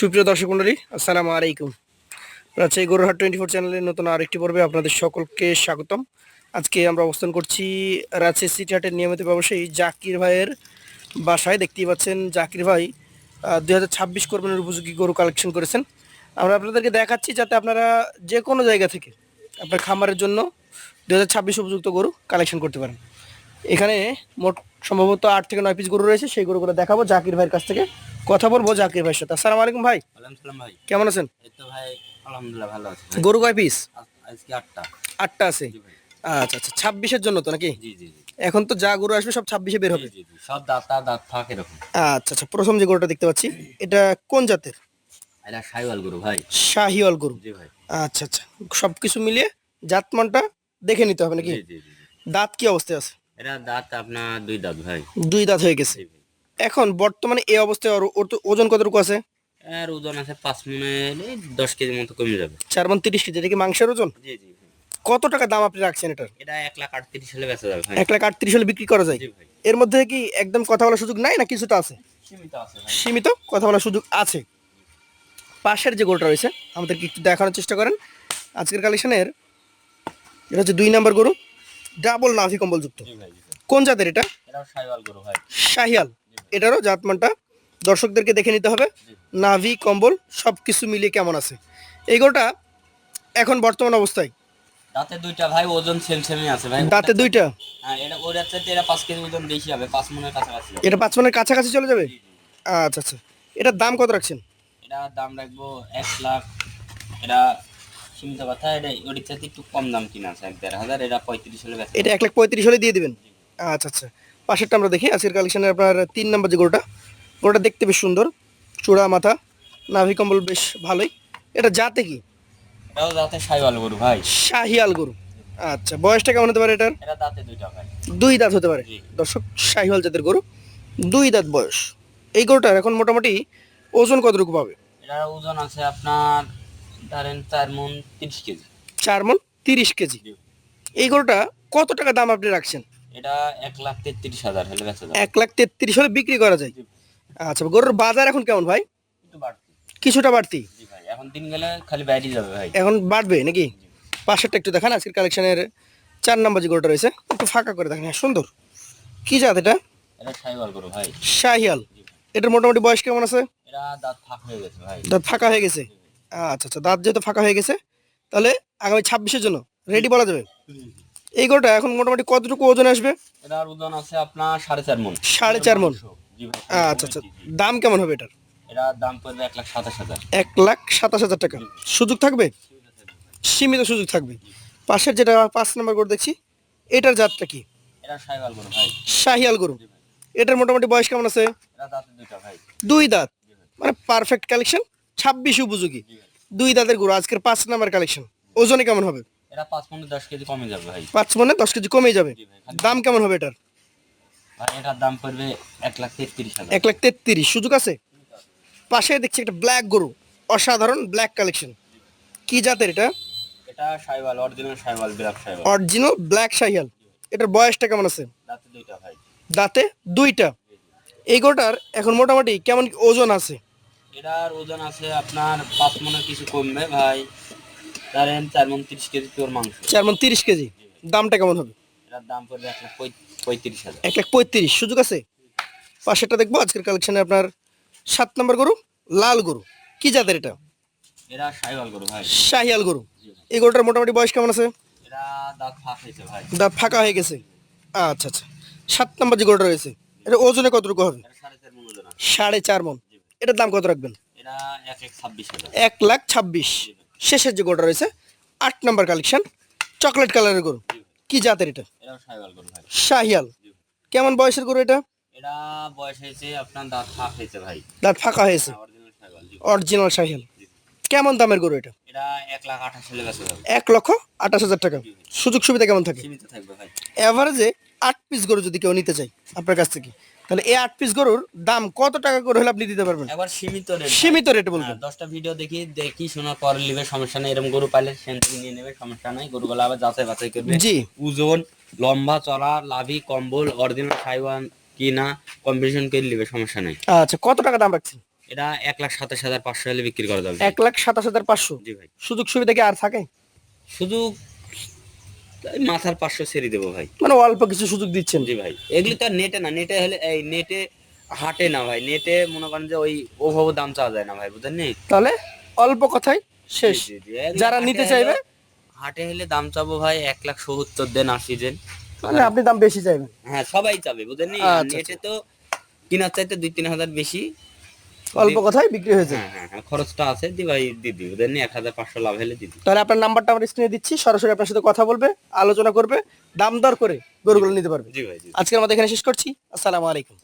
সুপ্রিয় দর্শক মণ্ডলী, আসসালামু আলাইকুম। রাজশাহী গরুরহাট 24 চ্যানেলের নতুন আরেকটি পর্বে আপনাদের সকলকে স্বাগতম। আজকে আমরা অবস্থান করছি রাজশাহী সিটি হাটের নিয়মিত ব্যবসায়ী জাকির ভাইয়ের বাসায়। দেখতেই পাচ্ছেন জাকির ভাই 2026 কোরবানির উপযোগী গরু কালেকশন করেছেন। আমরা আপনাদেরকে দেখাচ্ছি যাতে আপনারা যে কোনো জায়গা থেকে আপনার খামারের জন্য 2026 উপযুক্ত গরু কালেকশন করতে পারেন। এখানে মোট সম্ভবত 8 থেকে 9 পিস গরু রয়েছে, সেই গরুগুলো দেখাবো। জাকির ভাইয়ের কাছ থেকে কথা বলবো জাকির ভাইয়ের সাথে। আসসালামু আলাইকুম ভাই। ওয়ালাইকুম সালাম ভাই। কেমন আছেন? এই তো ভাই আলহামদুলিল্লাহ ভালো আছি ভাই। গরু কয় পিস? আজকে 8টা। 8টা আছে। জি ভাই। আচ্ছা আচ্ছা, 26-এর জন্য তো নাকি? জি জি জি। এখন তো যা গরু আসবে সব 26-এ বের হবে। জি জি। সব দাঁত ফাঁক এরকম। আচ্ছা আচ্ছা, প্রথম যে গরুটা দেখতে পাচ্ছি এটা কোন জাতের? এটা সাইওয়াল গরু ভাই। শাহিওয়াল গরু। জি ভাই। আচ্ছা আচ্ছা, সবকিছু মিলিয়ে জাতমানটা দেখে নিতে হবে নাকি? জি জি জি। দাঁত কি অবস্থায় আছে? এটা দাঁত আপনার 2 দাঁত ভাই। 2 দাঁত হয়ে গেছে। জি ভাই। এখন বর্তমানে এই অবস্থায় ওর তো ওজন কতটুকু আছে? এর ওজন আছে 5 মনে 10 কেজি মতো কমে যাবে। 4 মণ 30 কেজি। এটা কি মাংসের ওজন? জি জি ভাই। কত টাকা দাম আপনি রাখছেন এটার? এটা 1,38,000 হলে বেচা যাবে ভাই। 1,38,000 হলে বিক্রি করা যায়? জি ভাই। এর মধ্যে কি একদম কথা বলার সুযোগ নাই না কিছুটা আছে? সীমিত আছে ভাই। সীমিত কথা বলার সুযোগ আছে। পাশের যে গরুটা রয়েছে আমাদেরকে একটু দেখানোর চেষ্টা করেন। আজকের কালেকশনের এটা হচ্ছে 2 নাম্বার গরু, ডাবল নাভি কম্বল যুক্ত। জি ভাই জি ভাই। কোন জাতের এটা? এটাও সাইওয়াল গরু ভাই। শাহিয়াল। এটারও জাতমানটা দর্শকদেরকে দেখে নিতে হবে। নাভি কম্বল সব কিছু মিলিয়ে কেমন আছে এই গরুটা এখন বর্তমান অবস্থায়? দাঁতে 2টা ভাই, ওজন সেমই আছে ভাই। দাঁতে 2টা। হ্যাঁ, এটা ওর চাইতে এটা 5 কেজি ওজন বেশি হবে, 5 মনের কাছাকাছি হবে। এটা 5 মনের কাছাকাছি চলে যাবে? জি জি। আচ্ছা আচ্ছা, এটার দাম কত রাখছেন? এটা দাম রাখবো 1,00,000। এটা সীমিত কথা, এটা ওর চাইতে একটু কম দাম কিনা আছে 1,500। এটা 35 হলে বেচা এটা 1,35,000 হলে দিয়ে দিবেন? আচ্ছা আচ্ছা, পাশেরটা আমরা দেখি। আজকের কালেকশনে আপনার 3 নাম্বার যে গরুটা, গরুটা দেখতে বেশ সুন্দর, চূড়া মাথা, নাভি কম্বল বেশ ভালোই। এটা জাতে কি? এটাও দাঁতে সাইওয়াল গরু ভাই। শাহিয়াল গরু। আচ্ছা, বয়সটা কেমন হতে পারে এটার? এটা দাঁতে 2টা ভাই। 2 দাঁত হতে পারে। জি। দর্শক, শাহিওয়াল জাতের গরু, 2 দাঁত বয়স। এই গরুটার এখন মোটামুটি ওজন কতটুকু পাবে? এটার ওজন আছে আপনার ধরেন 4 মণ 30 কেজি। 4 মণ 30 কেজি। জি। এই গরুটা কত টাকা দাম আপনি রাখছেন? এটা 1,33,000 হলে বেচা যাবে। 1,33,000 হলে বিক্রি করা যায়? জি। আচ্ছা, গরুর বাজার এখন কেমন ভাই? একটু বাড়তি। কিছুটা বাড়তি? জি ভাই, এখন দিন গেলে খালি বাইরে যাবে ভাই। এখন বাড়বে নাকি? জি। পাশেরটা একটু দেখান। আজকের কালেকশনের 4 নাম্বার যে গরুটা রয়েছে একটু ফাঁকা করে দেখেন। হ্যাঁ, সুন্দর। কি জাত এটা? এটা সাইওয়াল গরু ভাই। শাহিয়াল। জি ভাই। এটার মোটামুটি বয়স কেমন আছে? এটা দাঁত ফাঁক হয়ে গেছে ভাই। দাঁত ফাঁকা হয়ে গেছে? আচ্ছা আচ্ছা, দাঁত যেহেতু ফাঁকা হয়ে গেছে তাহলে আগামী 26-এর জন্য রেডি বলা যাবে। এই গরুটা এখন মোটামুটি কতটুকু ওজন আসবে? এটার ওজন আছে আপনার 4.5 মণ। 4.5 মণ। জি ভাই। আচ্ছা আচ্ছা, দাম কেমন হবে এটার? এটার দাম পড়বে 1,27,000। 1,27,000 টাকা। সুযোগ থাকবে? সীমিত সুযোগ থাকবে। পাশের যেটা 5 নাম্বার গরু দেখছি, এটার জাতটা কি? এটা সাইওয়াল গরু ভাই। শাহিয়াল গরু। জি ভাই। এটার মোটামুটি বয়স কেমন আছে? এটা দাঁতে 2টা ভাই। 2 দাঁত। জি ভাই। মানে পারফেক্ট কালেকশন, 26 উপযোগী। জি ভাই। 2 দাঁতের গরু আজকের 5 নাম্বার কালেকশন। ওজনে কেমন হবে? এটা 5 মণে 10 কেজি কমে যাবে ভাই। 5 মণে 10 কেজি কমে যাবে। জি ভাই। দাম কেমন হবে এটার? ভাই এটার দাম পড়বে 1,33,000। 1,33,000 সুযোগ আছে? পাশে দেখছি একটা ব্ল্যাক গরু, অসাধারণ ব্ল্যাক কালেকশন। কি জাতের এটা? এটা Sahiwal, original Sahiwal, black Sahiwal. Original black Sahiwal. এটার বয়সটা কেমন আছে? দাঁতে 2টা ভাই। দাঁতে 2টা। এই গরুটার এখন মোটামুটি কেমন কি ওজন আছে? এটার ওজন আছে আপনার 5 মণের কিছু কমবে ভাই। ধরেন 4 মণ 30 কেজি পিওর মাংস। 4 মণ 30 কেজি। দামটা কেমন হবে? এটার দাম পড়বে 1,35,000। 1,35,000 সুযোগ আছে? পাশেরটা দেখবো আজকের কালেকশনে আপনার 7 নম্বর গরু, লাল গরু। কি জাতের এটা? এটা সাইওয়াল গরু ভাই। শাহিয়াল গরু। এই গরুটার মোটামুটি বয়স কেমন আছে? এটা দাঁত ফাঁক হয়েছে ভাই। দাঁত ফাঁকা হয়ে গেছে। আচ্ছা আচ্ছা, 7 নম্বর যে গরুটা রয়েছে এটা ওজনে কতটুকু হবে? এটা 4.5 মণ ওজন আছে। 4.5 মণ। এটার দাম কত রাখবেন? এটা 1,26,000। 1,26,000। শেষের যে গরুটা রয়েছে 8 নম্বর কালেকশন, চকলেট কালারের গরু। কি জাতের এটা? এটাও সাইওয়াল গরু ভাই। শাহিয়াল। কেমন বয়সের গরু এটা? এটা বয়স হয়েছে আপনার দাঁত ফাঁক হয়েছে ভাই। দাঁত ফাঁকা হয়েছে। অরিজিনাল সাইওয়াল। অরিজিনাল শাহিয়াল। কেমন দামের গরু এটা? এটা 1,28,000 হলে বেচা যাবে। 1,28,000 টাকা। সুযোগ সুবিধা কেমন থাকে? সীমিত থাকবে ভাই। এভারেজে 8 পিস গরু যদি কেউ নিতে চায় আপনার কাছ থেকে, তাহলে এই 8 পিস গরুর দাম কত টাকা করে হলে আপনি দিতে পারবেন? একবার সীমিত রেট। সীমিত রেটে বলবেন। 10টা ভিডিও দেখি শোনার পর নিবে, সমস্যা নেই। এরকম গরু পাইলে সেখান থেকে নিয়ে নেবে, সমস্যা নাই। গরুগুলো আবার যাচাই বাছাই করবে। জি। ওজন, লম্বা চড়া, লাভি কম্বল, অরিজিনাল সাইওয়াল কি না কম্বিনেশন করে নিবে, সমস্যা নাই। আচ্ছা, কত টাকা দাম রাখছেন? এটা 1,27,500 হলে বিক্রি করা যাবে। 1,27,500। জি ভাই। সুযোগ সুবিধা কি আর থাকে? শুধু এই মাথার 500 ছেড়ে দেবো ভাই। মানে অল্প কিছু সুযোগ দিচ্ছেন। জি ভাই, এগুলি তো আর নেটে না, নেটে হলে এই নেটে হাটে না ভাই, নেটে মনে করেন যে ওই ওভাবে দাম চাওয়া যায় না ভাই, বুঝলেন নি? তাহলে অল্প কথাই জি শেষ। জি জি, এগুলি যারা হাটে নিতে হলো, চাইবে হাটে হলে দাম চাবো ভাই 1,70,000 দেন, 80 দেন। মানে আপনি দাম বেশি চাইবেন। হ্যাঁ সবাই চাবে, বুঝলেন নি? আর আচ্ছা আচ্ছা, নেটে তো কিনার চাইতে 2-3 হাজার বেশি। অল্প কথাই বিক্রি হয়ে যায়। হ্যাঁ হ্যাঁ হ্যাঁ, খরচটা আছে দি ভাই, দিদি বুঝলেন নি? 1,500 লাভ হলে দিদি। তাহলে আপনার নাম্বারটা আমরা স্ক্রিনে দিচ্ছি, সরাসরি আপনার সাথে কথা বলবে, আলোচনা করবে, দাম দর করে জি গরুগুলো ভাই, নিতে পারবে। জি ভাই, জি। আজকের মতো এখানে শেষ করছি। আসসালামু আলাইকুম।